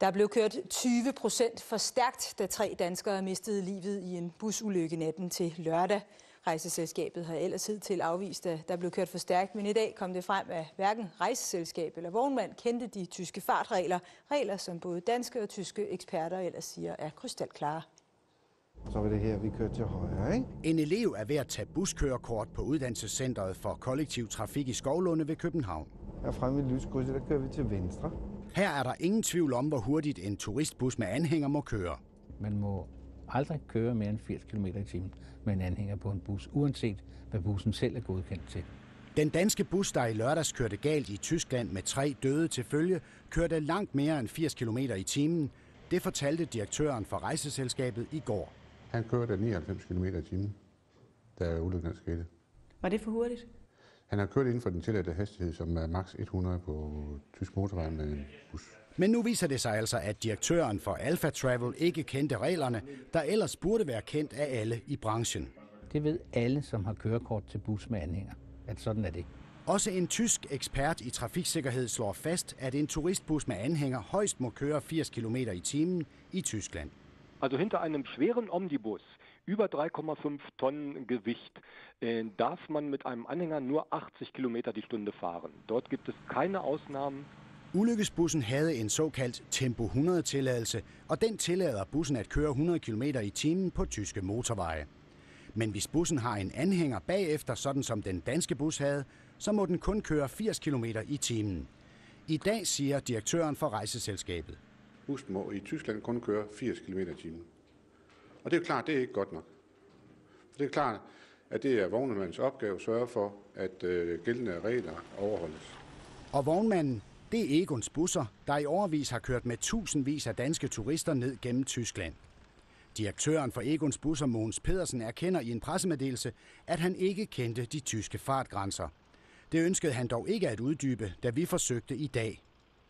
Der blev kørt 20% for stærkt, da 3 danskere mistede livet i en busulykke natten til lørdag. Rejseselskabet har ellers hidtil afvist, at der blev kørt for stærkt, men i dag kom det frem, at hverken rejseselskab eller vognmand kendte de tyske fartregler. Regler, som både danske og tyske eksperter ellers siger er krystalklare. Så var det her, vi kørte til højre, ikke? En elev er ved at tage buskørekort på Uddannelsescentret for Kollektiv Trafik i Skovlunde ved København. Her fremme i lyskrydset, der kører vi til venstre. Her er der ingen tvivl om, hvor hurtigt en turistbus med anhænger må køre. Man må aldrig køre mere end 80 km/t med en anhænger på en bus, uanset hvad bussen selv er godkendt til. Den danske bus, der i lørdags kørte galt i Tyskland med 3 døde til følge, kørte langt mere end 80 km/t. Det fortalte direktøren for rejseselskabet i går. Han kørte 99 km/t, da ulykken skete. Var det for hurtigt? Han har kørt inden for den tilladte hastighed, som er maks 100 på tysk motorvej med en bus. Men nu viser det sig altså, at direktøren for Alfa Travel ikke kendte reglerne, der ellers burde være kendt af alle i branchen. Det ved alle, som har kørekort til bus med anhænger, at sådan er det. Også en tysk ekspert i trafiksikkerhed slår fast, at en turistbus med anhænger højst må køre 80 km/t i Tyskland. Also hinter einem schweren Omnibus, über 3,5 Tonnen Gewicht, darf man mit einem Anhänger nur 80 km die Stunde fahren. Dort gibt es keine Ausnahmen. Ulykkesbussen havde en såkaldt Tempo 100-tilladelse, og den tillader bussen at køre 100 km/t på tyske motorveje. Men hvis bussen har en anhænger bagefter, sådan som den danske bus havde, så må den kun køre 80 km/t. I dag siger direktøren for rejseselskabet. Bussen må i Tyskland kun køre 80 km/t. Og det er jo klart, det er ikke godt nok. Det er klart, at det er vognmandens opgave at sørge for, at gældende regler overholdes. Og vognmanden, det er Egons busser, der i årevis har kørt med tusindvis af danske turister ned gennem Tyskland. Direktøren for Egons busser, Mogens Pedersen, erkender i en pressemeddelelse, at han ikke kendte de tyske fartgrænser. Det ønskede han dog ikke at uddybe, da vi forsøgte i dag.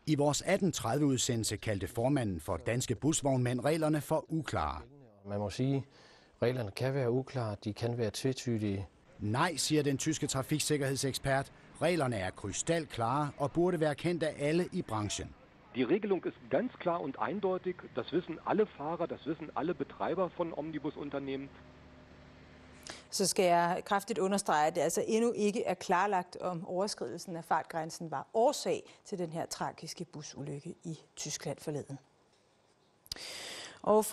I vores 18:30-udsendelse kaldte formanden for Danske Busvognmænd reglerne for uklare. Man må sige, at reglerne kan være uklare, de kan være tvetydige. Nej, siger den tyske trafiksikkerhedsekspert. Reglerne er krystalklare og burde være kendt af alle i branchen. Die Regelung ist ganz klar und eindeutig. Das wissen alle Fahrer, das wissen alle Betreiber von Omnibusunternehmen. Så skal jeg kraftigt understrege, at det altså endnu ikke er klarlagt, om overskridelsen af fartgrænsen var årsag til den her tragiske busulykke i Tyskland forleden. Og